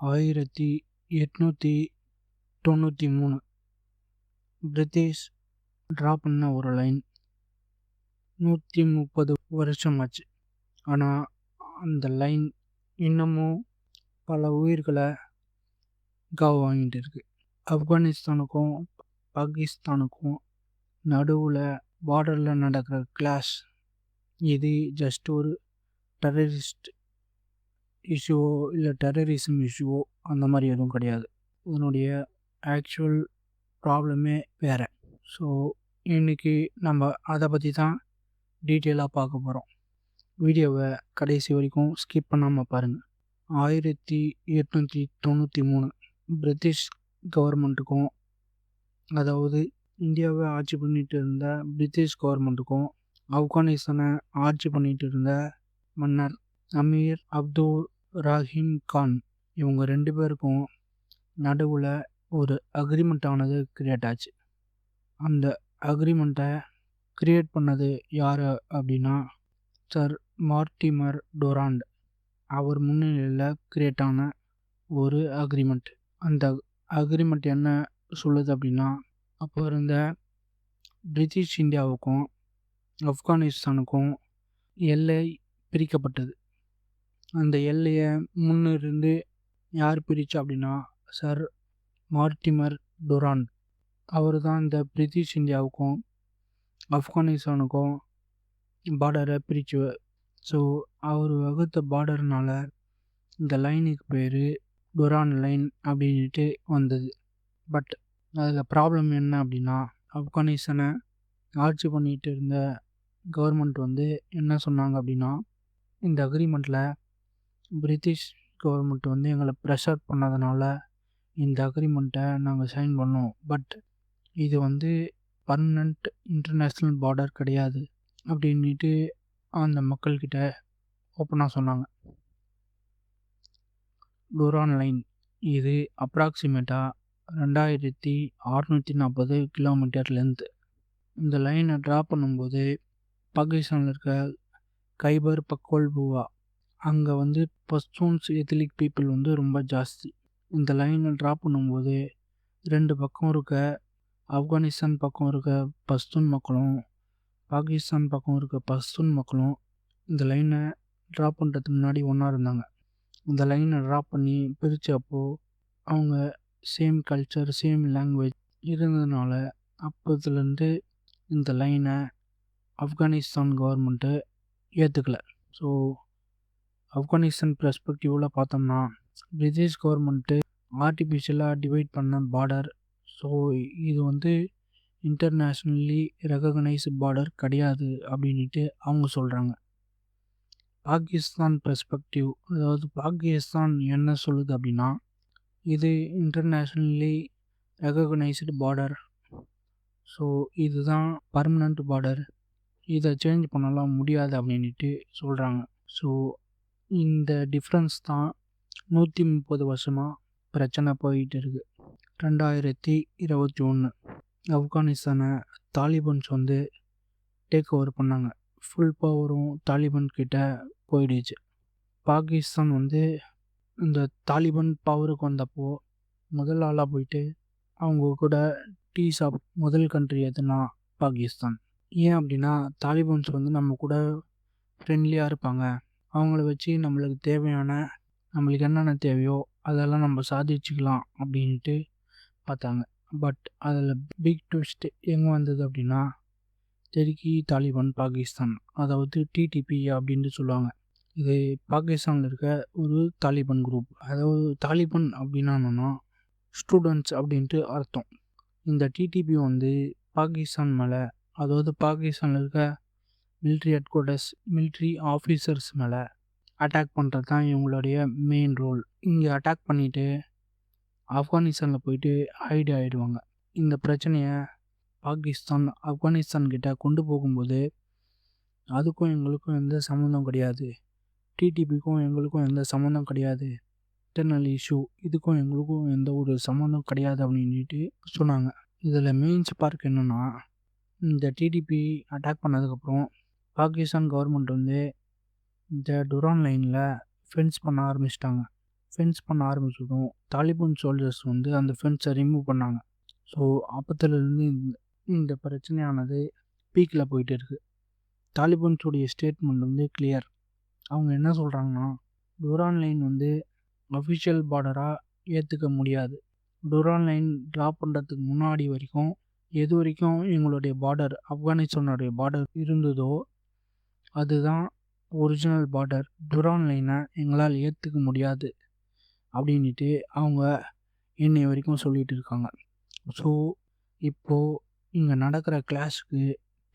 1893 British draw பண்ண ஒரு line. 130 வருஷம் ஆச்சு. ஆனால் அந்த லைன் இன்னமும் பல உயிர்களை காவு வாங்கிட்டு இருக்கு. ஆப்கானிஸ்தானுக்கும் பாகிஸ்தானுக்கும் நடுவில் பார்டரில் நடக்கிற கிளாஷ் இது ஜஸ்ட் ஒரு டெரரிஸ்ட் இஷ்யூவோ இல்லை டெரரிசம் இஷ்யூவோ அந்த மாதிரி எதுவும் கிடையாது. இதனுடைய ஆக்சுவல் ப்ராப்ளமே வேறு. ஸோ இன்றைக்கி நம்ம அதை பற்றி தான் டீட்டெயிலாக பார்க்க போகிறோம். வீடியோவை கடைசி வரைக்கும் ஸ்கிப் பண்ணாமல் பாருங்கள். 1893 பிரிட்டிஷ் கவர்மெண்ட்டுக்கும், அதாவது இந்தியாவை ஆட்சி பண்ணிட்டு இருந்த பிரிட்டிஷ் கவர்மெண்ட்டுக்கும், ஆப்கானிஸ்தானை ஆட்சி பண்ணிட்டு இருந்த மன்னர் அமீர் அப்துல் ரஹீம் கான் இவங்க 2 பேருக்கும் நடுவில் ஒரு அக்ரிமெண்ட் ஆனது கிரியேட் ஆச்சு. அந்த அக்ரிமெண்ட்டை கிரியேட் பண்ணது யார் அப்படின்னா சர் மார்டிமர் டொராண்ட். அவர் முன்னிலையில் கிரியேட் ஆன ஒரு அக்ரிமெண்ட். அந்த அக்ரிமெண்ட் என்ன சொல்லுது அப்படின்னா, அப்போ இருந்த பிரிட்டிஷ் இந்தியாவுக்கும் ஆப்கானிஸ்தானுக்கும் எல்லை பிரிக்கப்பட்டது. அந்த எல்லையை முன்னிருந்து யார் பிரித்தா அப்படின்னா சர் மார்டிமர் டொராண்ட். அவர் தான் இந்த பிரிட்டிஷ் இந்தியாவுக்கும் ஆப்கானிஸ்தானுக்கும் பார்டரை பிரித்து. ஸோ அவர் வகுத்த பார்டர்னால இந்த லைனுக்கு பேர் டொராண்ட் லைன் அப்படின்ட்டு வந்தது. பட் அதில் ப்ராப்ளம் என்ன அப்படின்னா, ஆப்கானிஸ்தானை ஆட்சி பண்ணிகிட்டு இருந்த கவர்மெண்ட் என்ன சொன்னாங்க அப்படின்னா, இந்த அக்ரிமெண்ட்டில் பிரிட்டிஷ் கவர்மெண்ட் எங்களை ப்ரெஷர் பண்ணதுனால இந்த அக்ரிமெண்ட்டை நாங்கள் சைன் பண்ணோம். பட் இது பர்மனண்ட் இன்டர்நேஷ்னல் பார்டர் கிடையாது அப்படின்ட்டு அந்த மக்கள்கிட்ட ஓப்பனாக சொன்னாங்க. டொராண்ட் லைன் இது அப்ராக்சிமேட்டாக 2640 கிலோமீட்டர் லென்த். இந்த லைனை ட்ரா பண்ணும்போது பாகிஸ்தானில் இருக்க கைபர் பக்வல்புவா அங்கே பஷ்தூன்ஸ் எத்னிக் பீப்புள் ரொம்ப ஜாஸ்தி. இந்த லைனை ட்ரா பண்ணும்போது 2 பக்கம் இருக்க ஆப்கானிஸ்தான் பக்கம் இருக்க பஷ்தூன் மக்களும், பாகிஸ்தான் பக்கம் இருக்க பஷ்தூன் மக்களும் இந்த லைனை ட்ரா பண்ணுறதுக்கு முன்னாடி ஒன்றா இருந்தாங்க. இந்த லைனை ட்ரா பண்ணி பிரித்தப்போ அவங்க சேம் கல்ச்சர், சேம் லாங்குவேஜ் இருந்ததுனால அப்போதுலேருந்து இந்த லைனை ஆப்கானிஸ்தான் கவர்மெண்ட்டு ஏற்றுக்கல. ஸோ ஆப்கானிஸ்தான் பெர்ஸ்பெக்டிவில் பார்த்தோம்னா பிரிட்டிஷ் கவர்மெண்ட்டு ஆர்டிஃபிஷியலாக டிவைட் பண்ண பார்டர். ஸோ இது இன்டர்நேஷ்னலி ரெகக்னைஸ்டு பார்டர் கிடையாது அப்படின்ட்டு அவங்க சொல்கிறாங்க. பாகிஸ்தான் பெர்ஸ்பெக்டிவ், அதாவது பாகிஸ்தான் என்ன சொல்லுது அப்படின்னா, இது இன்டர்நேஷ்னலி ரெகக்னைஸ்டு பார்டர். ஸோ இதுதான் பர்மனண்ட் பார்டர், இதை சேஞ்ச் பண்ணலாம் முடியாது அப்படின்ட்டு சொல்கிறாங்க. ஸோ இந்த டிஃப்ரென்ஸ் தான் 130 வருஷமாக பிரச்சனை போயிட்டு இருக்குது. 2021 ஆப்கானிஸ்தானை தாலிபன்ஸ் டேக் ஓவர் பண்ணாங்க. ஃபுல் பவரும் தாலிபான் கிட்ட போயிடுச்சு. பாகிஸ்தான் இந்த தாலிபான் பவருக்கு வந்தப்போ முதல் ஆளாக போயிட்டு அவங்க கூட டீ சாப்பிட் முதல் கண்ட்ரி எதுனா பாகிஸ்தான். ஏன் அப்படின்னா தாலிபான்ஸ் நம்ம கூட ஃப்ரெண்ட்லியாக இருப்பாங்க, அவங்கள வச்சு நம்மளுக்கு என்னென்ன தேவையோ அதெல்லாம் நம்ம சாதிச்சுக்கலாம் அப்படின்ட்டு பார்த்தாங்க. பட் அதில் பிக் ட்விஸ்ட் எங்கே வந்தது அப்படின்னா, தெற்கு தாலிபான் பாகிஸ்தான், அதாவது டிடிபி அப்படின்ட்டு சொல்லுவாங்க. இது பாகிஸ்தானில் இருக்க ஒரு தாலிபான் குரூப். அதாவது தாலிபான் அப்படின்னா என்னன்னா ஸ்டூடெண்ட்ஸ் அப்படின்ட்டு அர்த்தம். இந்த டிடிபி பாகிஸ்தான் மேலே, அதாவது பாகிஸ்தானில் இருக்க military head quarters, military officers மேலே அட்டாக் பண்ணுறது தான் இவங்களுடைய மெயின் ரோல். இங்கே அட்டாக் பண்ணிவிட்டு ஆப்கானிஸ்தானில் போயிட்டு ஹைடு ஆகிடுவாங்க. இந்த பிரச்சனையை பாகிஸ்தான் ஆப்கானிஸ்தான்கிட்ட கொண்டு போகும்போது அதுக்கும் எங்களுக்கும் எந்த சம்மந்தம் கிடையாது, டிடிபிக்கும் எங்களுக்கும் எந்த சம்மந்தம் கிடையாது, இன்டர்னல் இஷ்யூ இதுக்கும் எங்களுக்கும் எந்த ஒரு சம்மந்தம் கிடையாது அப்படின்ட்டு சொன்னாங்க. இதில் மெயின் ஸ்பார்க் என்னென்னா, இந்த டிடிபி அட்டாக் பண்ணதுக்கப்புறம் பாகிஸ்தான் கவர்மெண்ட் இந்த டொராண்ட் லைனில் ஃபென்ஸ் பண்ண ஆரம்பிச்சிட்டாங்க. ஃபென்ஸ் பண்ண ஆரம்பிச்சதும் தாலிபான் சோல்ஜர்ஸ் வந்து அந்த ஃபென்ஸை ரிமூவ் பண்ணாங்க. ஸோ அப்போத்துலேருந்து இந்த பிரச்சனையானது பீக்கில் போயிட்டு இருக்கு. தாலிபான்ஸோடைய ஸ்டேட்மெண்ட் வந்து கிளியர். அவங்க என்ன சொல்கிறாங்கன்னா, டுரான் லைன் வந்து அஃபிஷியல் பார்டராக ஏற்றுக்க முடியாது. டுரான் லைன் ட்ரா பண்ணுறதுக்கு முன்னாடி வரைக்கும் எது வரைக்கும் எங்களுடைய பார்டர் ஆப்கானிஸ்தானுடைய பார்டர் இருந்ததோ அதுதான் ஒரிஜினல் பார்டர். டுரான் லைனை எங்களால் ஏற்றுக்க முடியாது அப்படின்ட்டு அவங்க இன்னை வரைக்கும் சொல்லிகிட்டு இருக்காங்க. ஸோ இப்போது இங்கே நடக்கிற கிளாஷுக்கு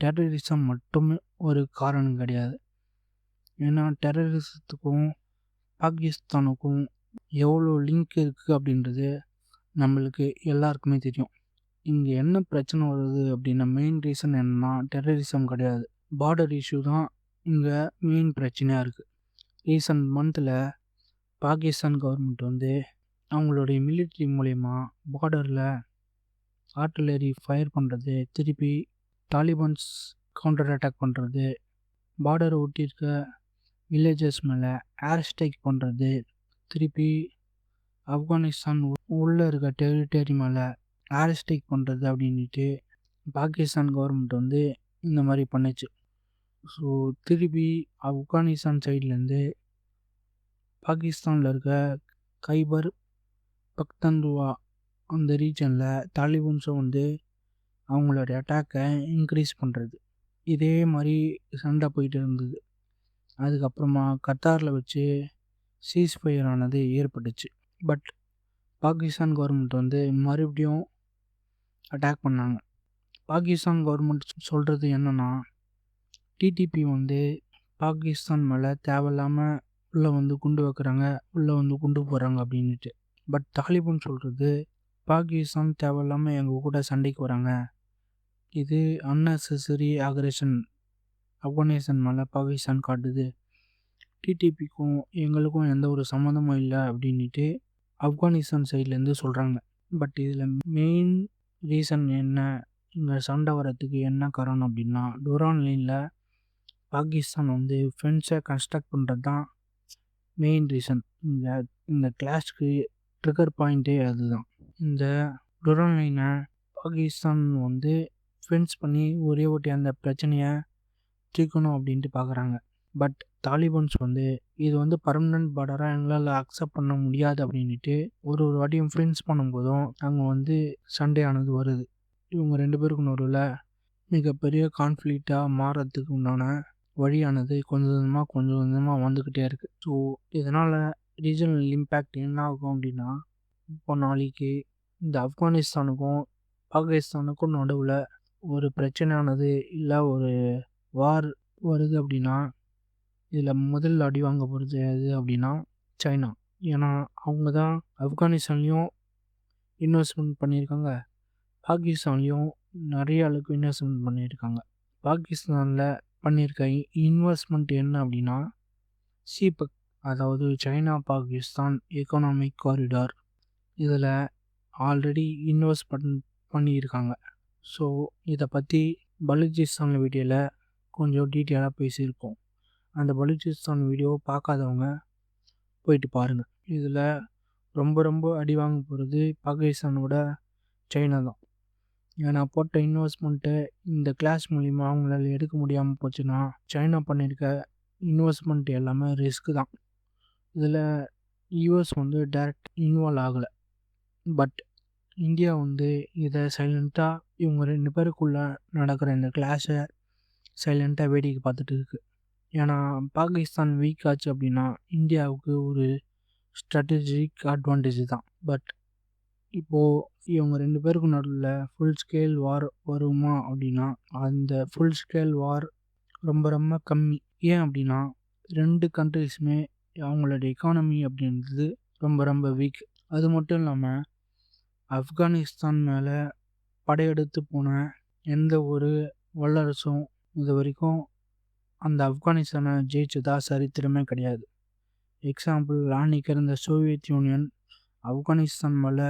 டெரரிசம் மட்டுமே ஒரு காரணம் கிடையாது. ஏன்னா டெரரிசத்துக்கும் பாகிஸ்தானுக்கும் எவ்வளோ லிங்க் இருக்குது அப்படின்றது நம்மளுக்கு எல்லாருக்குமே தெரியும். இங்கே என்ன பிரச்சனை வருது அப்படின்னா மெயின் ரீசன் என்னன்னா டெரரிசம் கிடையாது, பார்டர் இஷ்யூ தான் இங்கே மெயின் பிரச்சனையாக இருக்குது. ரீசன்ட் மந்தில் பாகிஸ்தான் கவர்மெண்ட் வந்து அவங்களுடைய மிலிட்ரி மூலயமா பார்டரில் ஆர்ட்டிலரி ஃபயர் பண்ணுறது, திருப்பி தாலிபான்ஸ் கவுண்டர் அட்டாக் பண்ணுறது, பார்டரை ஒட்டியிருக்க வில்லேஜஸ் மேலே ஏர் ஸ்ட்ரைக் பண்ணுறது, திருப்பி ஆப்கானிஸ்தான் உள்ளே இருக்க டெரிட்டரி மேலே ஏர் ஸ்ட்ரைக் பண்ணுறது அப்படின்ட்டு பாகிஸ்தான் கவர்மெண்ட் வந்து இந்த மாதிரி பண்ணுச்சு. ஸோ திருப்பி ஆப்கானிஸ்தான் சைட்லேருந்து பாகிஸ்தானில் இருக்க கைபர் பக்தன்துவா அந்த ரீஜனில் தாலிபான்ஸும் வந்து அவங்களோட அட்டாக்கை இன்க்ரீஸ் பண்ணுறது, இதே மாதிரி சண்டை போயிட்டு இருந்தது. அதுக்கப்புறமா கத்தாரில் வச்சு சீஸ்ஃபயர் ஆனது ஏற்பட்டுச்சு. பட் பாகிஸ்தான் கவர்மெண்ட் வந்து மறுபடியும் அட்டாக் பண்ணாங்க. பாகிஸ்தான் கவர்மெண்ட் சொல்கிறது என்னென்னா, டிடிபி வந்து பாகிஸ்தான் மேலே தேவையில்லாமல் உள்ளே வந்து குண்டு வைக்கிறாங்க, உள்ளே வந்து குண்டு போடுறாங்க அப்படின்ட்டு. பட் தாலிபான் சொல்கிறது, பாகிஸ்தான் தேவையில்லாமல் எங்கள் கூட சண்டைக்கு வராங்க, இது அன்னெசரி அக்ரெஷன் ஆப்கானிஸ்தான் மேலே பாகிஸ்தான் காட்டுது, டிடிபிக்கும் எங்களுக்கும் எந்த ஒரு சம்மந்தமும் இல்லை அப்படின்ட்டு ஆப்கானிஸ்தான் சைட்லேருந்து சொல்கிறாங்க. பட் இதில் மெயின் ரீசன் என்ன, இங்கே சண்டை வரத்துக்கு என்ன காரணம் அப்படின்னா டுரான் லைனில் பாகிஸ்தான் வந்து ஃபென்ஸை கன்ஸ்ட்ரக்ட் பண்ணுறது தான் மெயின் ரீசன். இந்த கிளாஷ்க்கு ட்ரிகர் பாயிண்ட்டே அதுதான். இந்த டுரான் லைனை பாகிஸ்தான் வந்து ஃபென்ஸ் பண்ணி ஒரே ஓட்டி அந்த பிரச்சனையை தீர்க்கணும் அப்படின்ட்டு பார்க்குறாங்க. பட் தாலிபான்ஸ் வந்து இது வந்து பர்மனன்ட் பார்டராக எங்களால் அக்செப்ட் பண்ண முடியாது அப்படின்ட்டு ஒரு வாட்டியும் ஃப்ரெண்ட்ஸ் பண்ணும்போதும் அங்கே வந்து சண்டையானது வருது. இவங்க 2 பேருக்கும் நடுவில் மிகப்பெரிய கான்ஃப்ளிக்டாக மாறத்துக்கு உண்டான வழியானது கொஞ்சம் கொஞ்சமாக வந்துக்கிட்டே இருக்குது. ஸோ இதனால் ரீஜனல் இம்பேக்ட் என்ன ஆகும் அப்படின்னா, இப்போ நாளைக்கு இந்த ஆப்கானிஸ்தானுக்கும் பாகிஸ்தானுக்கும் நடுவில் ஒரு பிரச்சனையானது இல்லை ஒரு வார் வருது அப்படின்னா இதில் முதல் அடி வாங்க போகிறது எது அப்படின்னா சைனா. ஏன்னா அவங்க தான் ஆப்கானிஸ்தான்லேயும் இன்வெஸ்ட்மெண்ட் பண்ணியிருக்காங்க, பாகிஸ்தான்லேயும் நிறைய அளவுக்கு இன்வெஸ்ட்மெண்ட் பண்ணியிருக்காங்க. பாகிஸ்தானில் பண்ணியிருக்க இன்வெஸ்ட்மெண்ட் என்ன அப்படின்னா சிபெக், அதாவது சைனா பாகிஸ்தான் எக்கனாமிக் காரிடார், இதில் ஆல்ரெடி இன்வெஸ்ட் பண்ணியிருக்காங்க. ஸோ இதை பற்றி பலுச்சிஸ்தான் வீடியோவில் கொஞ்சம் டீட்டெயிலாக பேசியிருக்கோம். அந்த பலுச்சிஸ்தான் வீடியோ பார்க்காதவங்க போயிட்டு பாருங்கள். இதில் ரொம்ப அடி வாங்க போகிறது பாகிஸ்தானோட சைனா தான். ஏன்னா போட்ட இன்வெஸ்ட்மெண்ட்டு இந்த கிளாஸ் மூலிமா அவங்களால எடுக்க முடியாமல் போச்சுன்னா சைனா பண்ணியிருக்க இன்வெஸ்ட்மெண்ட் எல்லாமே ரிஸ்க்கு தான். இதில் யூஎஸ் வந்து டைரக்ட் இன்வால்வ் ஆகலை. பட் இந்தியா வந்து இதை சைலண்ட்டாக இவங்க 2 பேருக்குள்ளே நடக்கிற இந்த கிளாஷை சைலண்ட்டாக வேடிக்கை பார்த்துட்டு இருக்குது. ஏன்னா பாகிஸ்தான் வீக் ஆச்சு அப்படின்னா இந்தியாவுக்கு ஒரு ஸ்ட்ராட்டஜிக் அட்வான்டேஜ் தான். பட் இப்போது இவங்க 2 பேருக்கும் நடுவில் ஃபுல் ஸ்கேல் வார் வருமா அப்படின்னா அந்த ஃபுல் ஸ்கேல் வார் ரொம்ப கம்மி. ஏன் அப்படின்னா 2 கண்ட்ரிஸுமே அவங்களோட எக்கானமி அப்படின்றது ரொம்ப வீக். அது மட்டும் இல்லாமல் ஆப்கானிஸ்தான் மேலே படையெடுத்து போன எந்த ஒரு வல்லரசும் இது வரைக்கும் அந்த ஆப்கானிஸ்தானை ஜெயிச்சதா சரித்திரமே கிடையாது. எக்ஸாம்பிள், அன்றைக்கி இருந்த சோவியத் யூனியன் ஆப்கானிஸ்தான் மேலே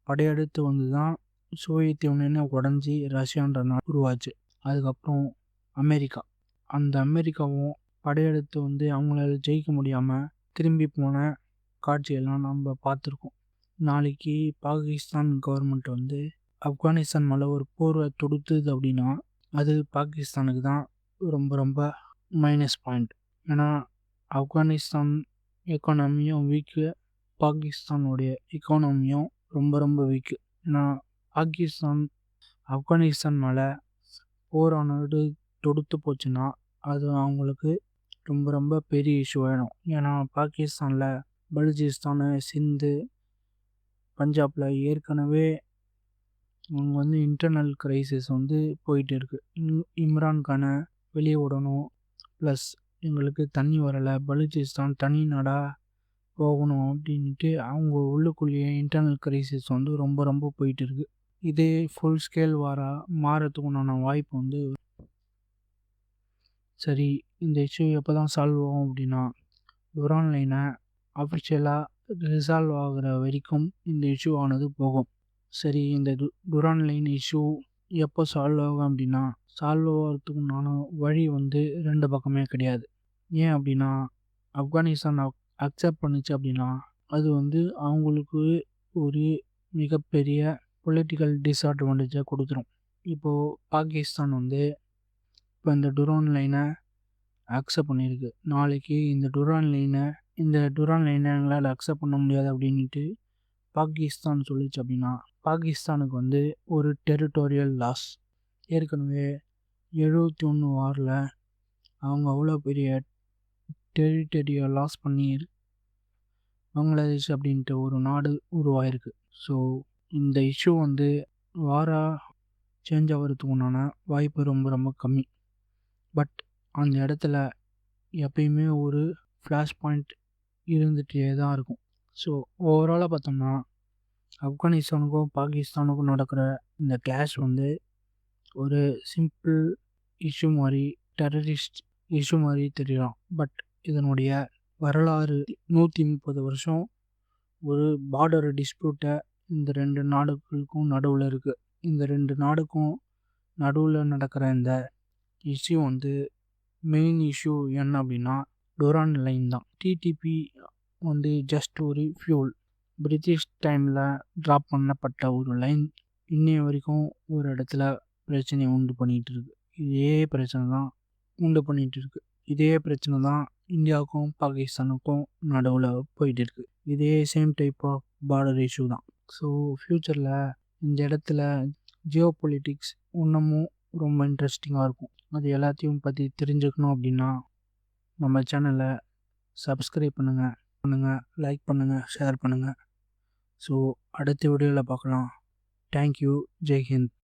படையெடுத்து வந்து தான் சோவியத் யூனியனை உடஞ்சி ரஷ்யான்ற நாடு உருவாச்சு. அதுக்கப்புறம் அமெரிக்கா, அந்த அமெரிக்காவும் படையெடுத்து வந்து அவங்களால ஜெயிக்க முடியாமல் திரும்பி போன காட்சியெல்லாம் நம்ம பார்த்துருக்கோம். நாளைக்கு பாகிஸ்தான் கவர்மெண்ட் வந்து ஆப்கானிஸ்தான் மேலே ஒரு போரை தொடுத்துது அப்படின்னா அது பாகிஸ்தானுக்கு தான் ரொம்ப ரொம்ப மைனஸ் பாயிண்ட். ஏன்னா ஆப்கானிஸ்தான் எக்கானமியும் வீக்கு, பாகிஸ்தானுடைய எக்கானமியும் ரொம்ப ரொம்ப வீக்கு. ஏன்னா ஆப்கானிஸ்தான் மேலே போரானது தொடுத்து போச்சுன்னா அது அவங்களுக்கு ரொம்ப ரொம்ப பெரிய இஷ்யூ ஆகிடும். ஏன்னா பாகிஸ்தானில் பலுச்சிஸ்தான், சிந்து, பஞ்சாபில் ஏற்கனவே அவங்க வந்து இன்டர்னல் கிரைசிஸ் வந்து போயிட்டு இருக்குது. இம்ரான் கானை வெளியே விடணும், ப்ளஸ் எங்களுக்கு தண்ணி வரலை, பலுச்சிஸ்தான் தனி நாடாக போகணும் அப்படின்ட்டு அவங்க உள்ளுக்குள்ளேயே இன்டர்னல் கிரைசிஸ் வந்து ரொம்ப ரொம்ப போயிட்டு இருக்கு. இதே ஃபுல் ஸ்கேல் மாறத்துக்கு உண்டான வாய்ப்பு வந்து சரி. இந்த இஷ்யூ எப்போ தான் சால்வ் ஆகும் அப்படின்னா டுரான் லைனை அஃபிஷியலாக ரிசால்வ் ஆகிற வரைக்கும் இந்த இஷ்யூ ஆனது போகும். சரி, இந்த டுரான் லைன் இஷ்யூ எப்போ சால்வ் ஆகும் அப்படின்னா சால்வ் ஆகிறதுக்கு உண்டான வழி வந்து 2 பக்கமே கிடையாது. ஏன் அப்படின்னா ஆப்கானிஸ்தான் அக்செப்ட் பண்ணிச்சு அப்படின்னா அது வந்து அவங்களுக்கு ஒரு மிகப்பெரிய பொலிட்டிக்கல் டிஸ்அட்வான்டேஜை கொடுத்துரும். இப்போது பாகிஸ்தான் வந்து இப்போ இந்த டுரான் லைனை அக்செப்ட் பண்ணியிருக்கு. நாளைக்கு இந்த டுரான் லைனை எங்களால் அக்செப்ட் பண்ண முடியாது அப்படின்ட்டு பாகிஸ்தான் சொல்லிச்சு அப்படின்னா பாகிஸ்தானுக்கு வந்து ஒரு டெரிட்டோரியல் லாஸ். ஏற்கனவே 71 வாரில் அவங்க அவ்வளோ பெரிய டெரிட்டரியை லாஸ் பண்ணி பங்களாதேஷ் அப்படின்ட்டு ஒரு நாடு உருவாயிருக்கு. ஸோ இந்த இஷ்யூ வந்து சேஞ்ச் ஆகிறதுக்கு உண்டான வாய்ப்பு ரொம்ப ரொம்ப கம்மி. பட் அந்த இடத்துல எப்பயுமே ஒரு ஃப்ளாஷ் பாயிண்ட் இருந்துகிட்டே தான் இருக்கும். ஸோ ஓவராலாக பார்த்தோம்னா ஆப்கானிஸ்தானுக்கும் பாகிஸ்தானுக்கும் நடக்கிற இந்த கிளாஷ் வந்து ஒரு சிம்பிள் இஷ்யூ மாதிரி, டெரரிஸ்ட் இஷ்யூ மாதிரி தெரியலாம். பட் இதனுடைய வரலாறு 130 வருஷம் ஒரு பார்டர் டிஸ்பியூட்டை இந்த 2 நாடுகளுக்கும் நடுவில் இருக்குது. இந்த 2 நாடுக்கும் நடுவில் நடக்கிற இந்த இஷ்யூ வந்து மெயின் இஷ்யூ என்ன அப்படின்னா டுரான் லைன் தான். டிடிபி வந்து ஜஸ்ட் ஒரு ஃபியூல். பிரிட்டிஷ் டைமில் ட்ராப் பண்ணப்பட்ட ஒரு லைன் இன்னைய வரைக்கும் ஒரு இடத்துல பிரச்சனையை உண்டு பண்ணிகிட்டு இருக்கு. இதே பிரச்சனை தான் உண்டு பண்ணிகிட்டு இருக்கு. இதே பிரச்சனை தான் இந்தியாவுக்கும் பாகிஸ்தானுக்கும் நடுவில் போயிட்டு இருக்கு. இதே same type of border issue தான். ஸோ ஃப்யூச்சரில் இந்த இடத்துல ஜியோ பொலிட்டிக்ஸ் இன்னமும் ரொம்ப இன்ட்ரெஸ்டிங்காக இருக்கும். அது எல்லாத்தையும் பற்றி தெரிஞ்சுக்கணும் அப்படின்னா நம்ம சேனலை சப்ஸ்கிரைப் பண்ணுங்கள், லைக் பண்ணுங்கள், ஷேர் பண்ணுங்கள். ஸோ அடுத்த வீடியோவில் பார்க்கலாம். தேங்க்யூ. ஜெய் ஹிந்த்.